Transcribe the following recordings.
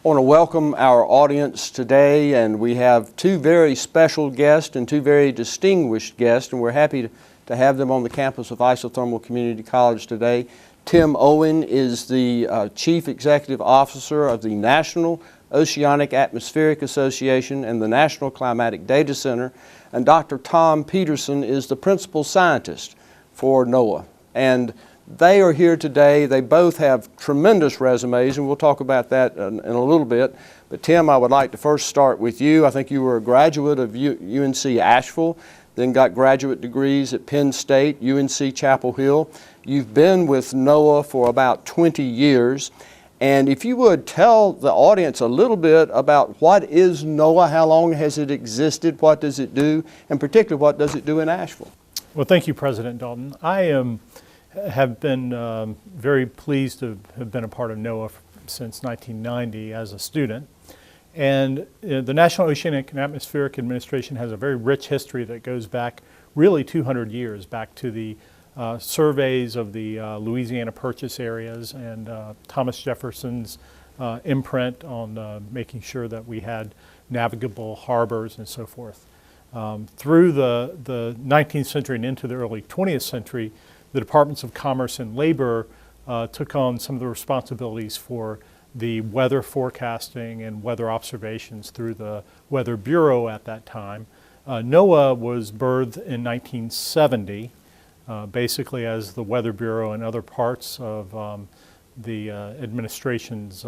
I want to welcome our audience today, and we have two very special guests and two very distinguished guests, and we're happy to have them on the campus of Isothermal Community College today. Tim Owen is the Chief Executive Officer of the National Oceanic Atmospheric Association and the National Climatic Data Center, and Dr. Tom Peterson is the Principal Scientist for NOAA. And they are here today. They both have tremendous resumes, and we'll talk about that in a little bit. But Tim, I would like to first start with you. I think you were a graduate of UNC Asheville, then got graduate degrees at Penn State, UNC Chapel Hill. You've been with NOAA for about 20 years. And if you would tell the audience a little bit about what is NOAA, how long has it existed, what does it do, and particularly what does it do in Asheville? Well, thank you, President Dalton. I have been very pleased to have been a part of NOAA since 1990 as a student. And the National Oceanic and Atmospheric Administration has a very rich history that goes back really 200 years, back to the surveys of the Louisiana Purchase areas and Thomas Jefferson's imprint on making sure that we had navigable harbors and so forth. Through the 19th century and into the early 20th century, the Departments of Commerce and Labor took on some of the responsibilities for the weather forecasting and weather observations through the Weather Bureau at that time. NOAA was birthed in 1970, basically as the Weather Bureau and other parts of the administration's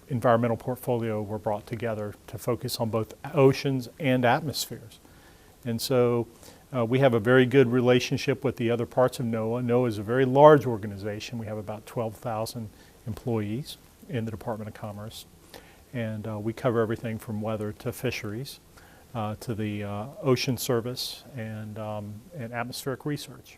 environmental portfolio were brought together to focus on both oceans and atmospheres. And so we have a very good relationship with the other parts of NOAA. NOAA is a very large organization. We have about 12,000 employees in the Department of Commerce. And we cover everything from weather to fisheries to the ocean service and atmospheric research.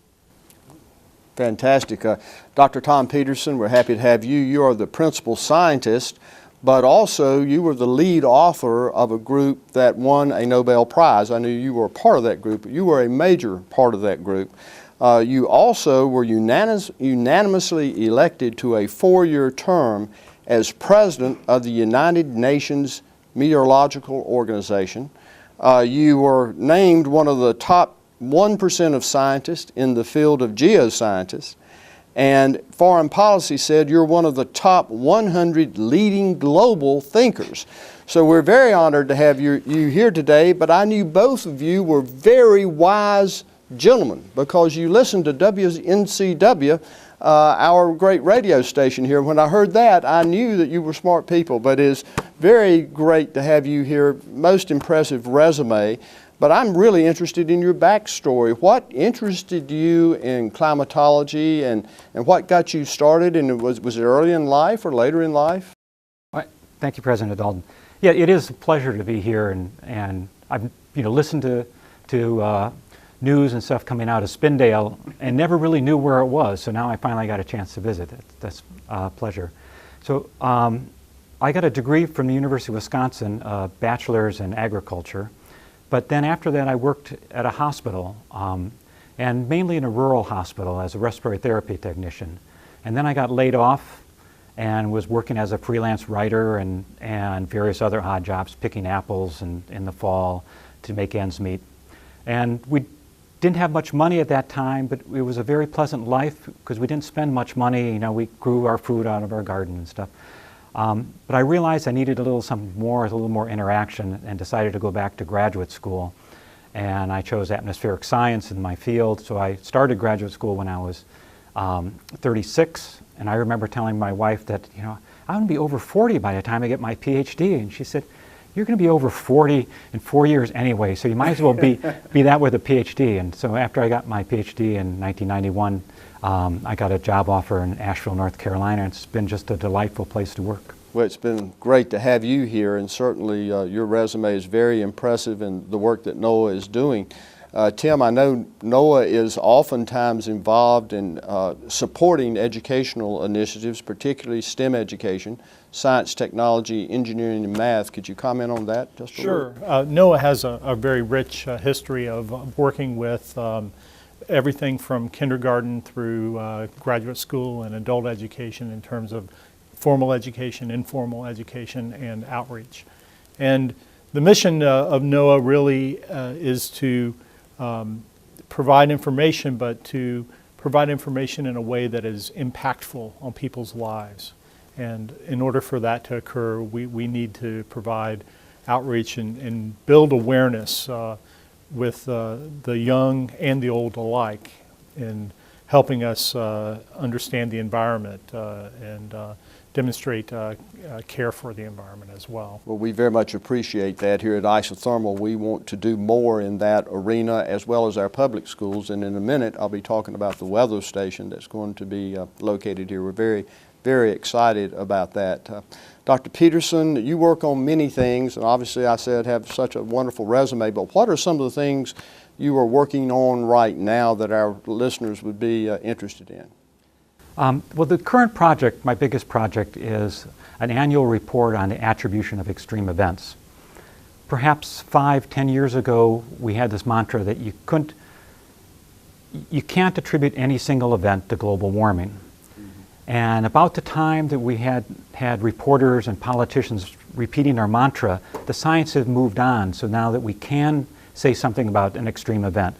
Fantastic. Dr. Tom Peterson, we're happy to have you. You are the principal scientist, but also you were the lead author of a group that won a Nobel Prize. I knew you were a part of that group, but you were a major part of that group. You also were unanimously elected to a 4-year term as president of the United Nations Meteorological Organization. You were named one of the top 1% of scientists in the field of geoscientists. And Foreign Policy said you're one of the top 100 leading global thinkers. So we're very honored to have you here today, but I knew both of you were very wise gentlemen because you listened to WNCW, our great radio station here. When I heard that, I knew that you were smart people, but it's very great to have you here. Most impressive resume. But I'm really interested in your backstory. What interested you in climatology and what got you started? And was it early in life or later in life? Thank you, President Dalton. Yeah, it is a pleasure to be here, and I've listened to news and stuff coming out of Spindale and never really knew where it was. So now I finally got a chance to visit. That's a pleasure. So I got a degree from the University of Wisconsin, bachelor's in agriculture. But then after that, I worked at a hospital, and mainly in a rural hospital as a respiratory therapy technician. And then I got laid off and was working as a freelance writer and various other odd jobs, picking apples in the fall to make ends meet. And we didn't have much money at that time, but it was a very pleasant life because we didn't spend much money. We grew our food out of our garden and stuff. But I realized I needed a little more interaction and decided to go back to graduate school. And I chose atmospheric science in my field. So I started graduate school when I was 36. And I remember telling my wife that, I'm going to be over 40 by the time I get my PhD. And she said, you're going to be over 40 in 4 years anyway, so you might as well be that with a PhD. And so after I got my PhD in 1991, I got a job offer in Asheville, North Carolina. It's been just a delightful place to work. Well, it's been great to have you here, and certainly your resume is very impressive in the work that NOAA is doing. Tim, I know NOAA is oftentimes involved in supporting educational initiatives, particularly STEM education, science, technology, engineering, and math. Could you comment on that just a little? Sure. NOAA has a very rich history of working with everything from kindergarten through graduate school and adult education in terms of formal education, informal education, and outreach. And the mission of NOAA really is to provide information, but to provide information in a way that is impactful on people's lives. And in order for that to occur, we need to provide outreach and build awareness with the young and the old alike in helping us understand the environment and demonstrate care for the environment as well. Well, we very much appreciate that here at Isothermal. We want to do more in that arena as well as our public schools. And in a minute, I'll be talking about the weather station that's going to be located here. We're very, very excited about that. Dr. Peterson, you work on many things, and obviously I said have such a wonderful resume, but what are some of the things you are working on right now that our listeners would be interested in? Well, the current project, my biggest project, is an annual report on the attribution of extreme events. Perhaps 5-10 years ago, we had this mantra that you can't attribute any single event to global warming. And about the time that we had reporters and politicians repeating our mantra, the science has moved on, so now that we can say something about an extreme event.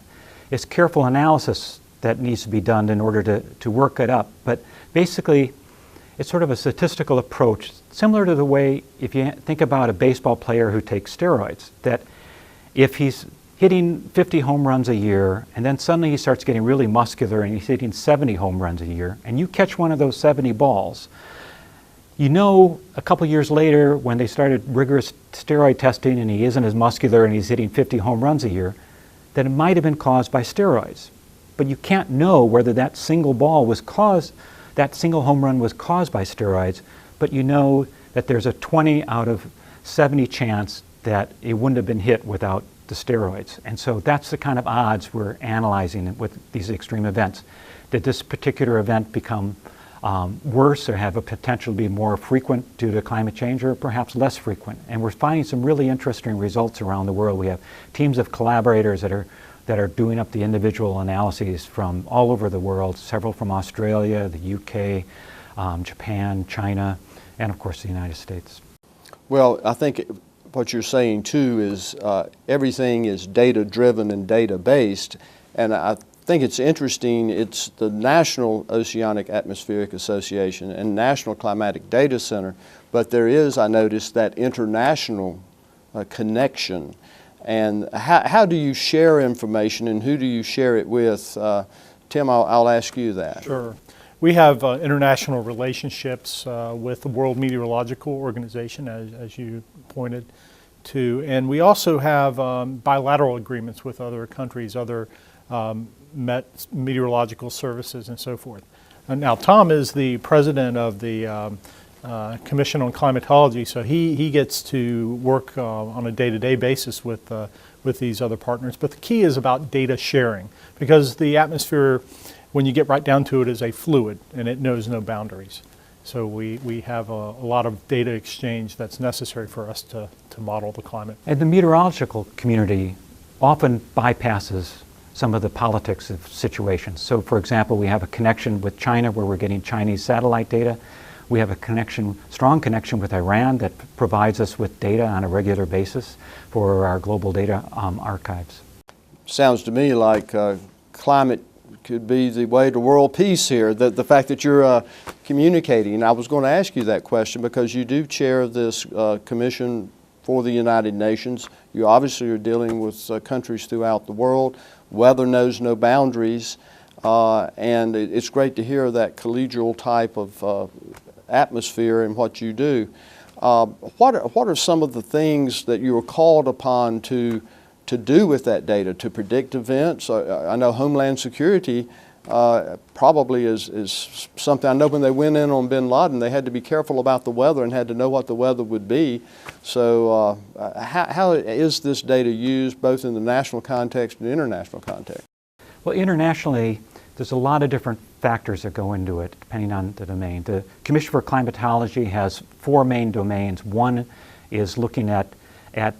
It's careful analysis that needs to be done in order to work it up. But basically, it's sort of a statistical approach, similar to the way if you think about a baseball player who takes steroids, that if he's hitting 50 home runs a year, and then suddenly he starts getting really muscular and he's hitting 70 home runs a year, and you catch one of those 70 balls, you know a couple years later when they started rigorous steroid testing and he isn't as muscular and he's hitting 50 home runs a year, that it might have been caused by steroids. But you can't know whether that single ball was caused, that single home run was caused by steroids, but you know that there's a 20 out of 70 chance that it wouldn't have been hit without the steroids. And so that's the kind of odds we're analyzing with these extreme events. Did this particular event become worse or have a potential to be more frequent due to climate change, or perhaps less frequent? And we're finding some really interesting results around the world. We have teams of collaborators that are doing up the individual analyses from all over the world, several from Australia, the UK, Japan, China, and of course the United States. Well, I think what you're saying too is everything is data-driven and data-based, and I think it's interesting. It's the National Oceanic Atmospheric Association and National Climatic Data Center, but there is, I noticed, that international connection. And how do you share information, and who do you share it with? Tim, I'll ask you that. Sure. We have international relationships with the World Meteorological Organization, as you pointed to, and we also have bilateral agreements with other countries, other meteorological services and so forth. And now Tom is the president of the Commission on Climatology, so he gets to work on a day-to-day basis with these other partners. But the key is about data sharing, because the atmosphere, when you get right down to it, is a fluid and it knows no boundaries. So we have a lot of data exchange that's necessary for us to model the climate. And the meteorological community often bypasses some of the politics of situations. So for example, we have a connection with China where we're getting Chinese satellite data. We have a strong connection with Iran that provides us with data on a regular basis for our global data archives. Sounds to me like climate could be the way to world peace here, the fact that you're communicating. I was going to ask you that question because you do chair this commission for the United Nations. You obviously are dealing with countries throughout the world. Weather knows no boundaries, and it's great to hear that collegial type of atmosphere in what you do. What are some of the things that you are called upon to do with that data, to predict events? I know Homeland Security probably is something. I know when they went in on bin Laden, they had to be careful about the weather and had to know what the weather would be. So how is this data used both in the national context and international context? Well, internationally, there's a lot of different factors that go into it, depending on the domain. The Commission for Climatology has 4 main domains. One is looking at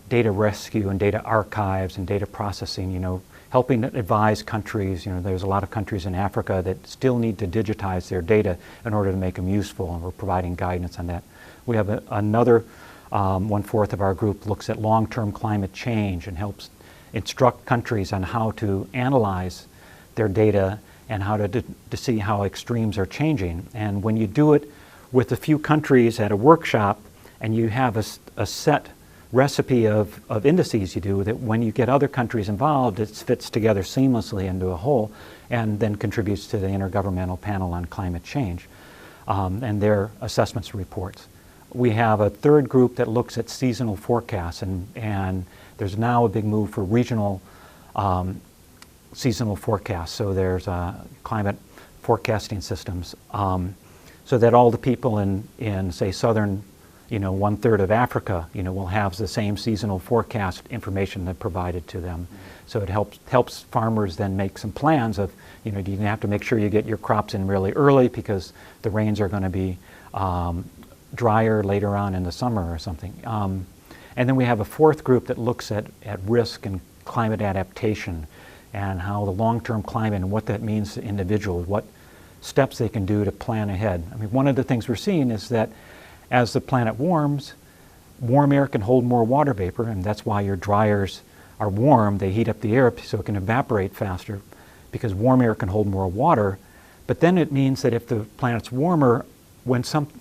data rescue and data archives and data processing. You know, helping advise countries. There's a lot of countries in Africa that still need to digitize their data in order to make them useful, and we're providing guidance on that. We have another 1/4 of our group looks at long-term climate change and helps instruct countries on how to analyze their data and how to see how extremes are changing. And when you do it with a few countries at a workshop and you have a set recipe of indices you do, that when you get other countries involved, it fits together seamlessly into a whole and then contributes to the Intergovernmental Panel on Climate Change and their assessments reports. We have a third group that looks at seasonal forecasts, and there's now a big move for regional seasonal forecasts. So there's climate forecasting systems so that all the people in say southern 1/3 of Africa, will have the same seasonal forecast information that provided to them. So it helps farmers then make some plans of, do you have to make sure you get your crops in really early because the rains are going to be drier later on in the summer or something. And then we have a fourth group that looks at risk and climate adaptation and how the long-term climate and what that means to individuals, what steps they can do to plan ahead. I mean, one of the things we're seeing is that as the planet warms, warm air can hold more water vapor, and that's why your dryers are warm. They heat up the air so it can evaporate faster because warm air can hold more water. But then it means that if the planet's warmer,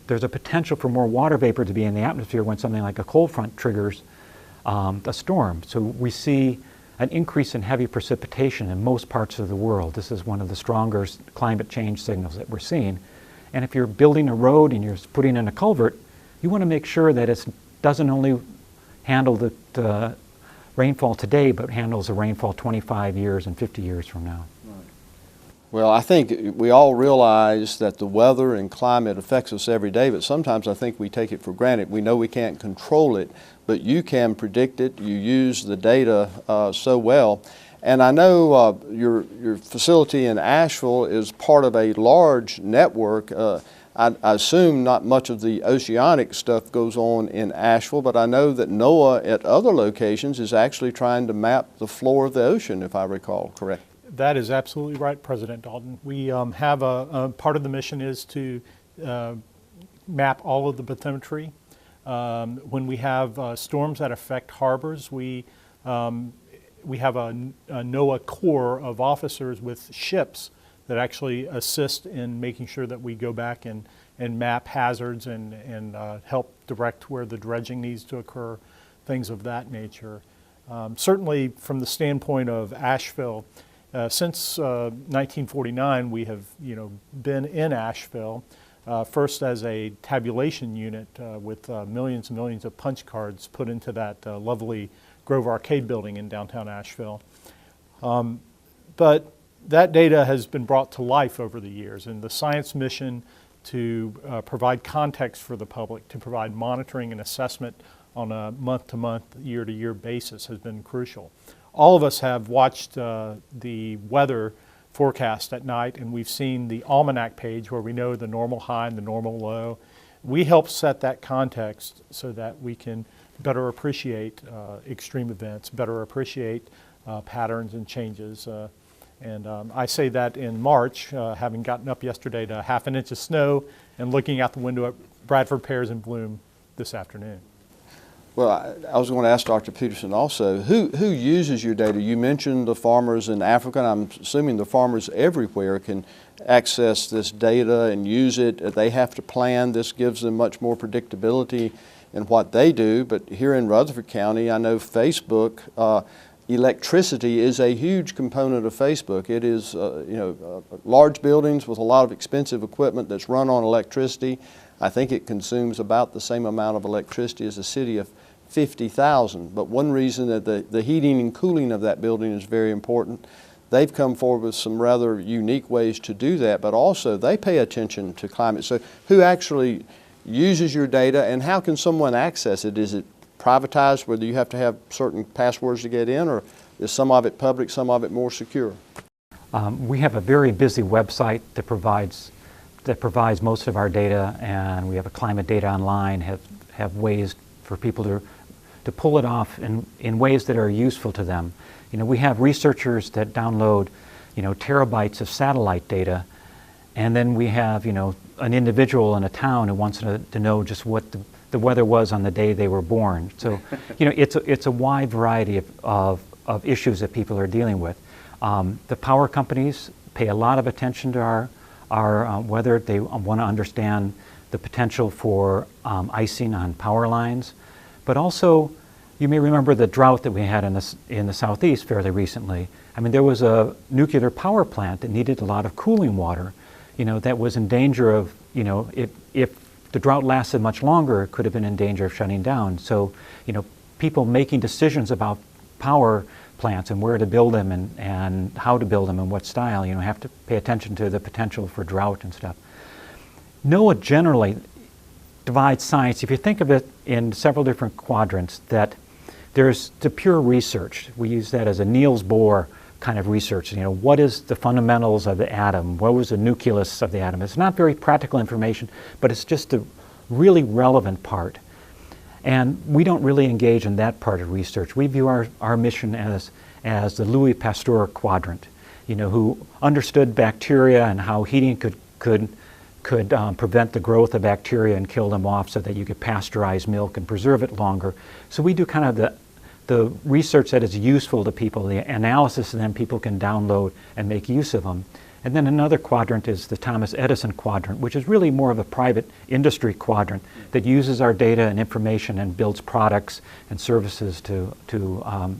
there's a potential for more water vapor to be in the atmosphere when something like a cold front triggers a storm. So we see an increase in heavy precipitation in most parts of the world. This is one of the stronger climate change signals that we're seeing. And if you're building a road and you're putting in a culvert, you want to make sure that it doesn't only handle the rainfall today, but handles the rainfall 25 years and 50 years from now. Well, I think we all realize that the weather and climate affects us every day, but sometimes I think we take it for granted. We know we can't control it, but you can predict it. You use the data so well. And I know your facility in Asheville is part of a large network. I assume not much of the oceanic stuff goes on in Asheville, but I know that NOAA at other locations is actually trying to map the floor of the ocean, if I recall correct. That is absolutely right, President Dalton. We have a part of the mission is to map all of the bathymetry. When we have storms that affect harbors, we have a NOAA corps of officers with ships that actually assist in making sure that we go back and map hazards and help direct where the dredging needs to occur, things of that nature. Certainly from the standpoint of Asheville, since 1949 we have been in Asheville, first as a tabulation unit with millions and millions of punch cards put into that lovely Grove Arcade building in downtown Asheville. But that data has been brought to life over the years, and the science mission to provide context for the public, to provide monitoring and assessment on a month-to-month, year-to-year basis has been crucial. All of us have watched the weather forecast at night, and we've seen the almanac page where we know the normal high and the normal low. We help set that context so that we can better appreciate extreme events, better appreciate patterns and changes. I say that in March, having gotten up yesterday to 1/2 inch of snow and looking out the window at Bradford pears in bloom this afternoon. Well, I was going to ask Dr. Peterson also, who uses your data? You mentioned the farmers in Africa, and I'm assuming the farmers everywhere can access this data and use it. They have to plan. This gives them much more predictability in what they do. But here in Rutherford County, I know Facebook, electricity is a huge component of Facebook. It is, large buildings with a lot of expensive equipment that's run on electricity. I think it consumes about the same amount of electricity as a city of 50,000. But one reason that the heating and cooling of that building is very important. They've come forward with some rather unique ways to do that, but also they pay attention to climate. So who actually uses your data, and how can someone access it? Is it privatized, whether you have to have certain passwords to get in, or is some of it public, some of it more secure? We have a very busy website that provides most of our data, and we have a climate data online, have ways for people to to pull it off in ways that are useful to them. We have researchers that download, terabytes of satellite data, and then we have, an individual in a town who wants to know just what the weather was on the day they were born. So, it's a wide variety of issues that people are dealing with. The power companies pay a lot of attention to our weather. They want to understand the potential for icing on power lines, but also, you may remember the drought that we had in the southeast fairly recently. I mean, there was a nuclear power plant that needed a lot of cooling water, that was in danger of, if the drought lasted much longer, it could have been in danger of shutting down. So, people making decisions about power plants and where to build them and how to build them and what style, have to pay attention to the potential for drought and stuff. NOAA generally divides science, if you think of it in several different quadrants, that there's the pure research. We use that as a Niels Bohr kind of research. What is the fundamentals of the atom? What was the nucleus of the atom? It's not very practical information, but it's just the really relevant part. And we don't really engage in that part of research. We view our mission as the Louis Pasteur quadrant, who understood bacteria and how heating could prevent the growth of bacteria and kill them off so that you could pasteurize milk and preserve it longer. So we do kind of the research that is useful to people, the analysis, and then people can download and make use of them. And then another quadrant is the Thomas Edison quadrant, which is really more of a private industry quadrant that uses our data and information and builds products and services to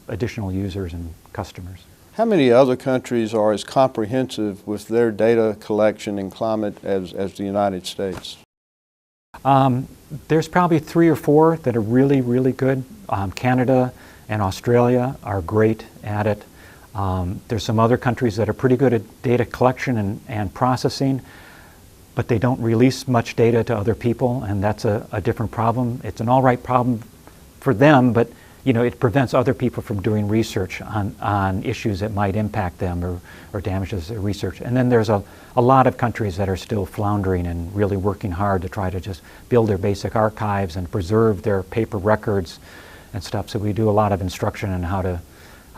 additional users and customers. How many other countries are as comprehensive with their data collection and climate as the United States? There's probably 3 or 4 that are really, really good. Canada and Australia are great at it. There's some other countries that are pretty good at data collection and processing, but they don't release much data to other people, and that's a different problem. It's an all right problem for them, but it prevents other people from doing research on issues that might impact them or damages their research. And then there's a lot of countries that are still floundering and really working hard to try to just build their basic archives and preserve their paper records and stuff. So we do a lot of instruction on how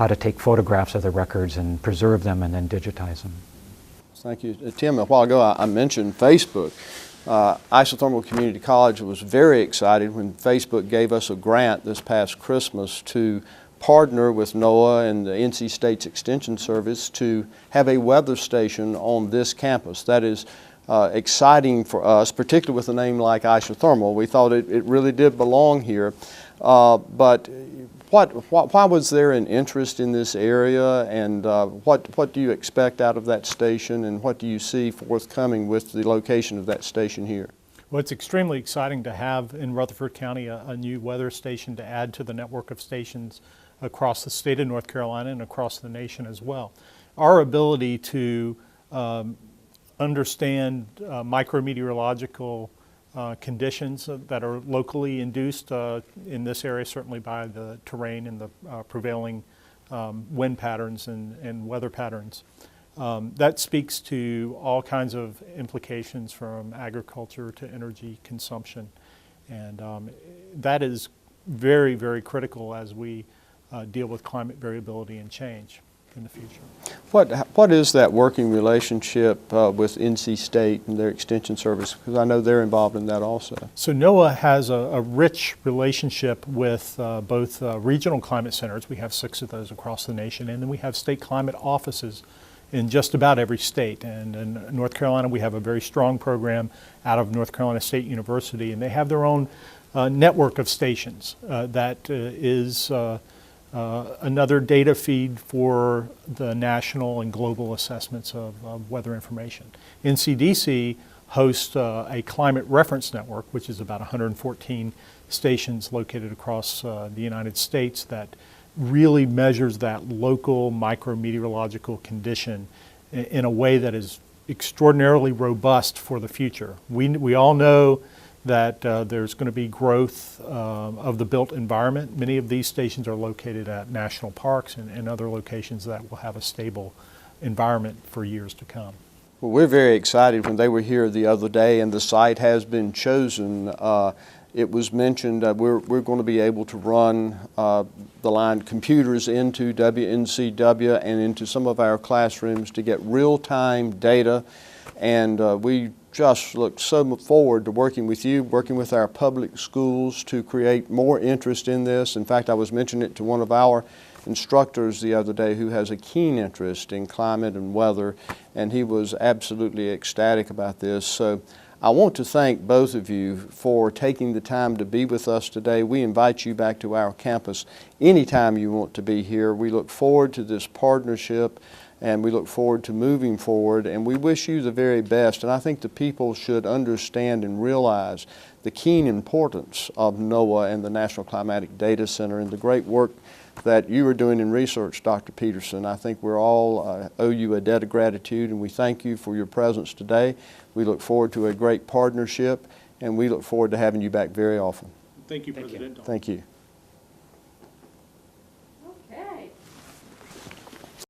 to take photographs of the records and preserve them and then digitize them. Thank you. Tim, a while ago I mentioned Facebook. Isothermal Community College was very excited when Facebook gave us a grant this past Christmas to partner with NOAA and the NC State's Extension Service to have a weather station on this campus. That is exciting for us, particularly with a name like Isothermal. We thought it really did belong here. But why was there an interest in this area, and what do you expect out of that station, and what do you see forthcoming with the location of that station here? Well, it's extremely exciting to have in Rutherford County a new weather station to add to the network of stations across the state of North Carolina and across the nation as well. Our ability to understand micrometeorological conditions that are locally induced in this area, certainly by the terrain and the prevailing wind patterns and weather patterns. That speaks to all kinds of implications from agriculture to energy consumption. And that is very, very critical as we deal with climate variability and change in the future. What is that working relationship with NC State and their Extension Service? Because I know they're involved in that also. So NOAA has a rich relationship with both regional climate centers. We have 6 of those across the nation, and then we have state climate offices in just about every state. And in North Carolina, we have a very strong program out of North Carolina State University, and they have their own network of stations that is another data feed for the national and global assessments of weather information. NCDC hosts a climate reference network, which is about 114 stations located across the United States that really measures that local micrometeorological condition in a way that is extraordinarily robust for the future. We all know that there's going to be growth of the built environment. Many of these stations are located at national parks and other locations that will have a stable environment for years to come. Well, we're very excited when they were here the other day, and the site has been chosen it was mentioned we're going to be able to run the line computers into WNCW and into some of our classrooms to get real-time data, and we just look so forward to working with you, working with our public schools to create more interest in this. In fact, I was mentioning it to one of our instructors the other day who has a keen interest in climate and weather, and he was absolutely ecstatic about this. So I want to thank both of you for taking the time to be with us today. We invite you back to our campus anytime you want to be here. We look forward to this partnership, and we look forward to moving forward, and we wish you the very best. And I think the people should understand and realize the keen importance of NOAA and the National Climatic Data Center and the great work that you are doing in research, Dr. Peterson. I think we're all owe you a debt of gratitude, and we thank you for your presence today. We look forward to a great partnership, and we look forward to having you back very often. Thank you, President. Thank you.